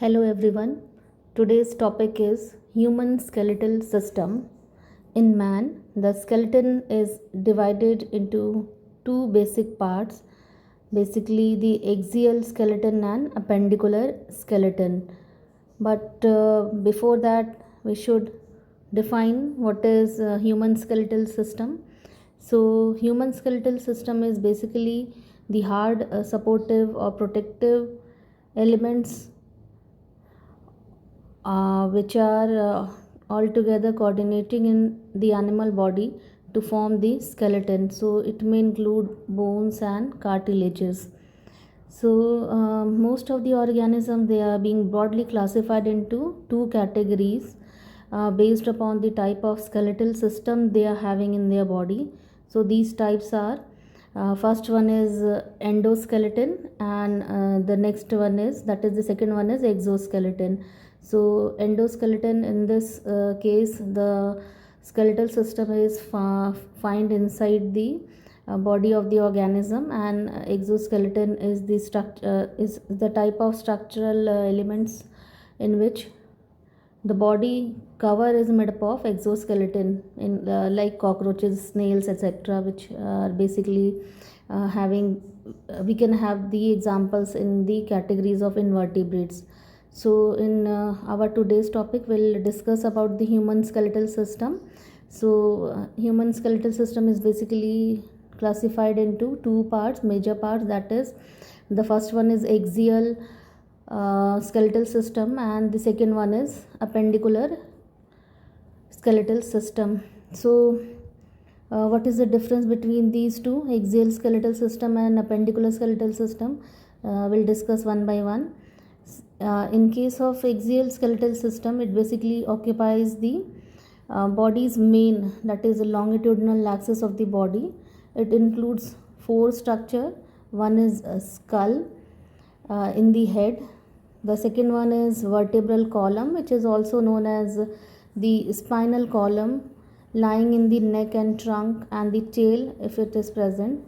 Hello everyone. Today's topic is human skeletal system. In man, the skeleton is divided into two basic parts, basically the axial skeleton and appendicular skeleton. But before that, we should define what is human skeletal system. So, human skeletal system is basically the hard, supportive, or protective elements which are all together coordinating in the animal body to form the skeleton. So it may include bones and cartilages. So most of the organisms, they are being broadly classified into two categories based upon the type of skeletal system they are having in their body. So these types are first one is endoskeleton, and the next one is, that is the second one, is exoskeleton. So endoskeleton, in this case, the skeletal system is found inside the body of the organism, and exoskeleton is the structure, is the type of structural elements in which the body cover is made up of exoskeleton, in like cockroaches, snails, etc., which are basically having, we can have the examples in the categories of invertebrates. So in our today's topic, we'll discuss about the human skeletal system. So human skeletal system is basically classified into two parts, major parts, that is, the first one is axial skeletal system, and the second one is appendicular skeletal system. So what is the difference between these two, axial skeletal system and appendicular skeletal system? We'll discuss one by one. In case of axial skeletal system, it basically occupies the body's main, that is the longitudinal axis of the body. It includes four structure. One is a skull in the head. The second one is vertebral column, which is also known as the spinal column, lying in the neck and trunk and the tail if it is present,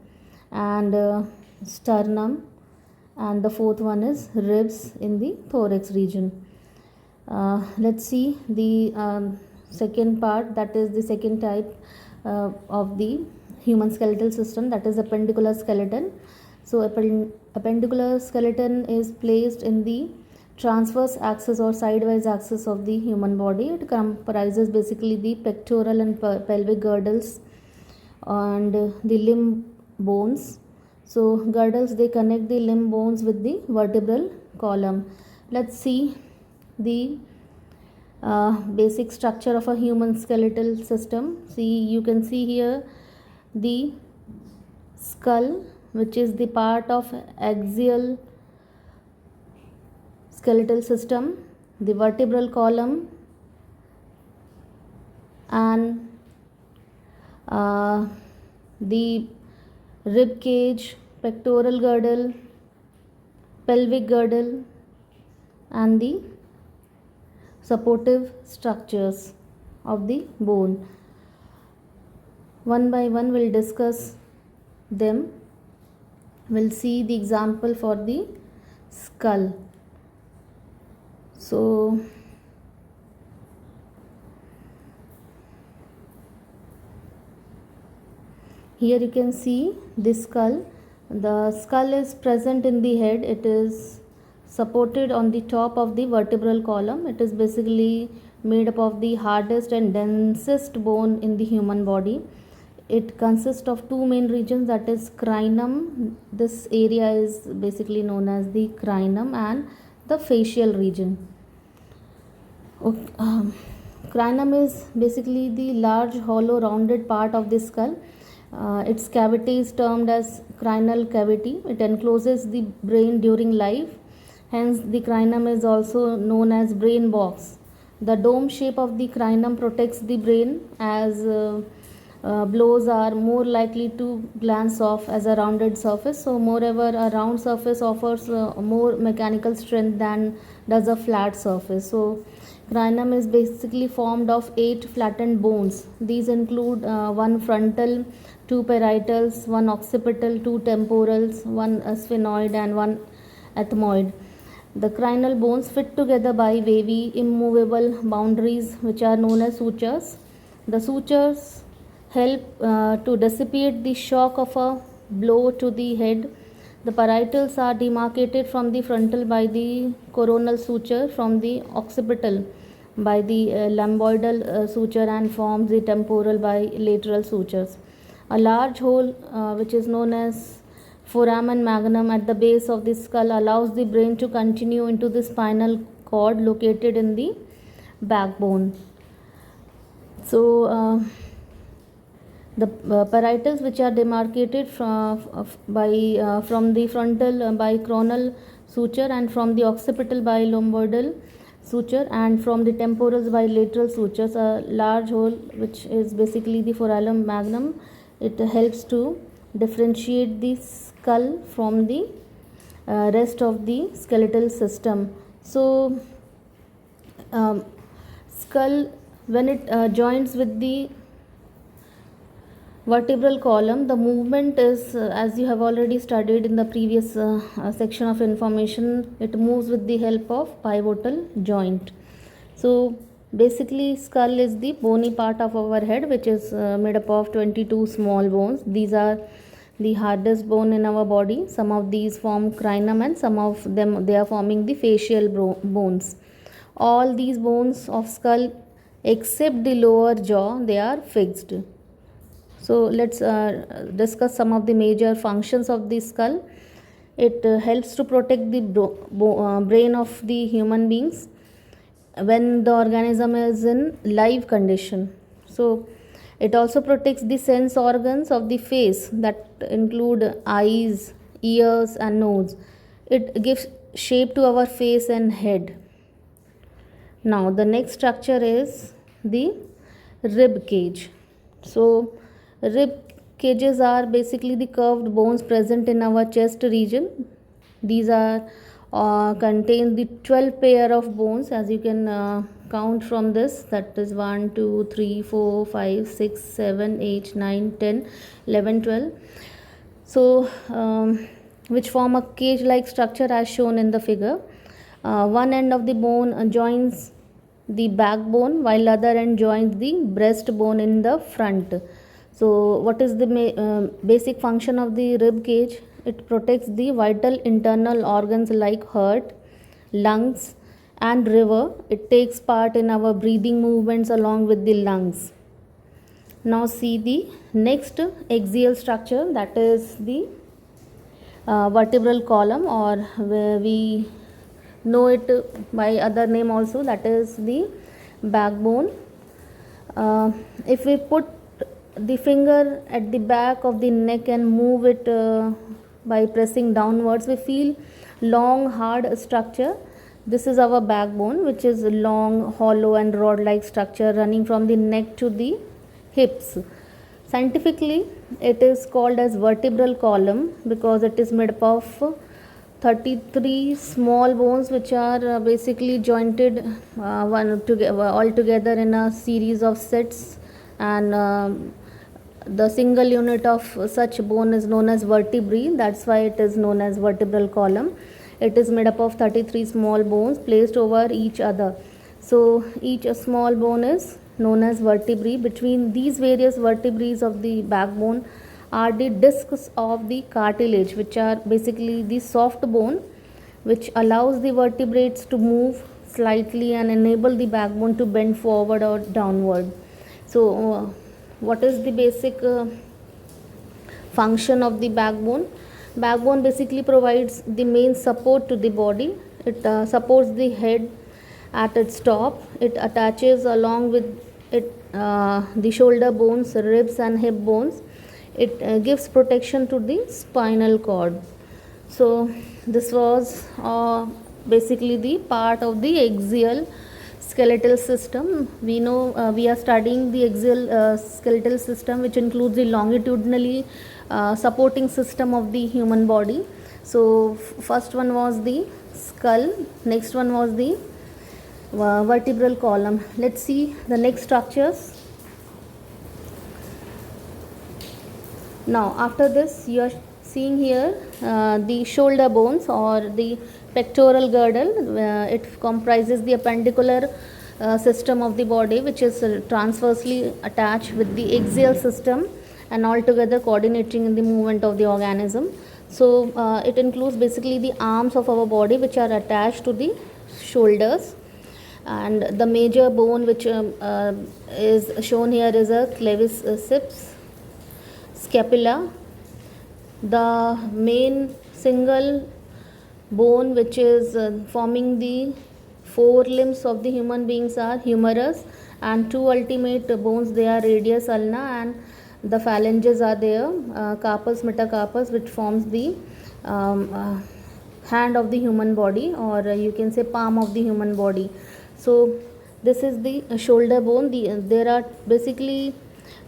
and sternum, and the fourth one is ribs in the thorax region. Let's see the second part, that is the second type of the human skeletal system, that is appendicular skeleton. So appendicular skeleton is placed in the transverse axis or sidewise axis of the human body. It comprises basically the pectoral and pelvic girdles and the limb bones. So girdles, they connect the limb bones with the vertebral column. Let's see the basic structure of a human skeletal system. See, you can see here the skull, which is the part of axial skeletal system, the vertebral column, and the rib cage, pectoral girdle, pelvic girdle, and the supportive structures of the bone. One by one we'll discuss them. We'll see the example for the skull. So here you can see the skull. The skull is present in the head. It is supported on the top of the vertebral column. It is basically made up of the hardest and densest bone in the human body. It consists of two main regions, that is crinum. This area is basically known as the crinum, and the facial region. Crinum is basically the large hollow rounded part of the skull. Its cavity is termed as crinal cavity. It encloses the brain during life. Hence, the crinum is also known as brain box. The dome shape of the crinum protects the brain, as blows are more likely to glance off as a rounded surface. So moreover, a round surface offers more mechanical strength than does a flat surface. So crinum is basically formed of 8 flattened bones. These include one frontal, 2 parietals, one occipital, 2 temporals, one sphenoid, and one ethmoid. The cranial bones fit together by wavy, immovable boundaries which are known as sutures. The sutures help to dissipate the shock of a blow to the head. The parietals are demarcated from the frontal by the coronal suture, from the occipital by the lambdoidal suture, and forms the temporal by lateral sutures. A large hole, which is known as foramen magnum at the base of the skull, allows the brain to continue into the spinal cord located in the backbone. So, the parietals, which are demarcated from the frontal by coronal suture, and from the occipital by lambdoidal suture, and from the temporals by lateral sutures. A large hole, which is basically the foramen magnum, it helps to differentiate the skull from the rest of the skeletal system. So, skull, when it joins with the vertebral column, the movement is, as you have already studied in the previous section of information, it moves with the help of pivotal joint. So basically, skull is the bony part of our head, which is made up of 22 small bones. These are the hardest bone in our body. Some of these form cranium, and some of them, they are forming the facial bones. All these bones of skull, except the lower jaw, they are fixed. So let's discuss some of the major functions of the skull. It helps to protect the brain of the human beings when the organism is in live condition. So it also protects the sense organs of the face, that include eyes, ears, and nose. It gives shape to our face and head. Now the next structure is the rib cage. So rib cages are basically the curved bones present in our chest region. These are contain the 12 pair of bones, as you can count from this, that is 1 2 3 4 5 6 7 8 9 10 11 12. So which form a cage like structure as shown in the figure. One end of the bone joins the backbone, while other end joins the breastbone in the front. So what is the basic function of the rib cage? It protects the vital internal organs like heart, lungs, and liver. It takes part in our breathing movements along with the lungs. Now see the next axial structure, that is the vertebral column, or we know it by other name also, that is the backbone. If we put the finger at the back of the neck and move it by pressing downwards, we feel long hard structure. This is our backbone, which is long, hollow, and rod like structure running from the neck to the hips. Scientifically, it is called as vertebral column because it is made up of 33 small bones, which are basically jointed all together in a series of sets, and the single unit of such bone is known as vertebrae. That's why it is known as vertebral column. It is made up of 33 small bones placed over each other. So each small bone is known as vertebrae. Between these various vertebrae of the backbone are the discs of the cartilage, which are basically the soft bone which allows the vertebrates to move slightly and enable the backbone to bend forward or downward. So what is the basic function of the backbone? Backbone basically provides the main support to the body. It supports the head at its top. It attaches along with it the shoulder bones, ribs, and hip bones. It gives protection to the spinal cord. So this was basically the part of the axial skeletal system. We know we are studying the axial skeletal system, which includes the longitudinally supporting system of the human body. So first one was the skull, next one was the vertebral column. Let's see the next structures. Now after this, you are seeing here the shoulder bones or the pectoral girdle. It comprises the appendicular system of the body, which is transversely attached with the axial system and altogether coordinating in the movement of the organism. So it includes basically the arms of our body, which are attached to the shoulders, and the major bone which is shown here is a claviceps, scapula. The main single bone which is forming the four limbs of the human beings are humerus, and two ultimate bones, they are radius ulna and the phalanges are there, carpus metacarpus, which forms the hand of the human body, or you can say palm of the human body. So this is the shoulder bone. There are basically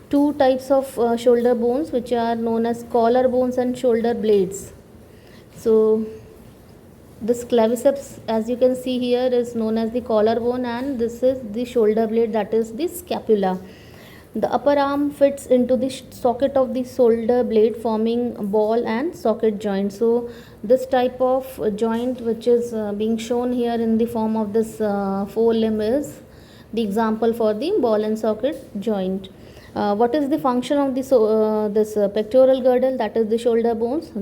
two types of shoulder bones, which are known as collar bones and shoulder blades. So this claviceps, as you can see here, is known as the collar bone, and this is the shoulder blade, that is the scapula. The upper arm fits into the socket of the shoulder blade, forming ball and socket joint. So this type of joint which is being shown here in the form of this forelimb is the example for the ball and socket joint. What is the function of this pectoral girdle, that is the shoulder bones?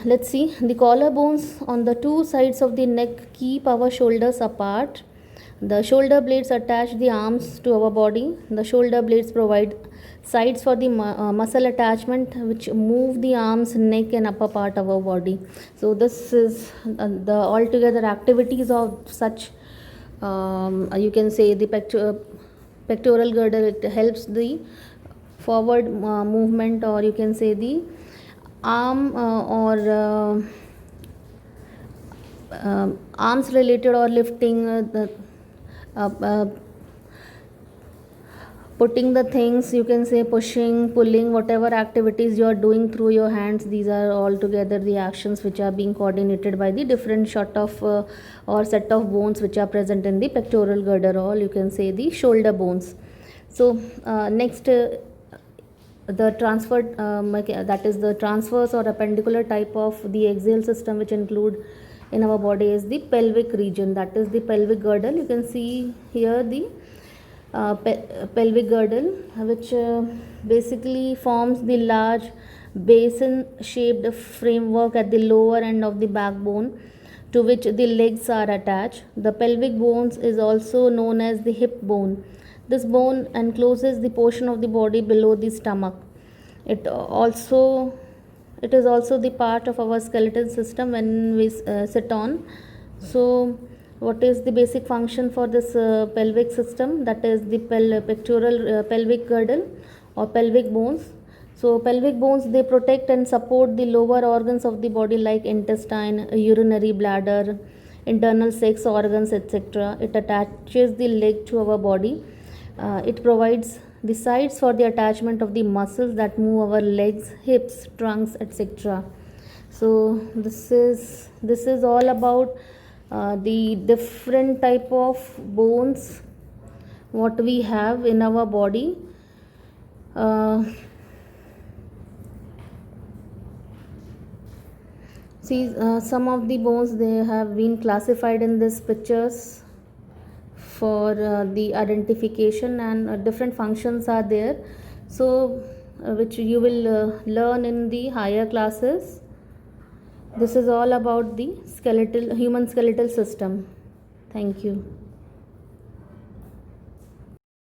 Let's see, the collar bones on the two sides of the neck keep our shoulders apart. The shoulder blades attach the arms to our body. The shoulder blades provide sides for the muscle attachment, which move the arms, neck and upper part of our body. So this is the altogether activities of such, you can say, the pectoral girdle. It helps the forward movement, or you can say the arm or arms related or lifting, putting the things, you can say pushing, pulling, whatever activities you are doing through your hands, these are all together the actions which are being coordinated by the different sort of or set of bones which are present in the pectoral girdle, or you can say the shoulder bones. So next, the transfer, that is the transverse or appendicular type of the axial system which include in our body is the pelvic region, that is the pelvic girdle. You can see here the pelvic girdle, which basically forms the large basin shaped framework at the lower end of the backbone, to which the legs are attached. The pelvic bones is also known as the hip bone. This bone encloses the portion of the body below the stomach. It is also the part of our skeletal system when we sit on. So what is the basic function for this pelvic system? That is the pectoral pelvic girdle or pelvic bones. So pelvic bones, they protect and support the lower organs of the body like intestine, urinary bladder, internal sex organs, etc. It attaches the leg to our body. It provides the sides for the attachment of the muscles that move our legs, hips, trunks, etc. So this is all about the different type of bones what we have in our body. See, some of the bones, they have been classified in these pictures for the identification, and different functions are there, so which you will learn in the higher classes. This is all about the human skeletal system. Thank you.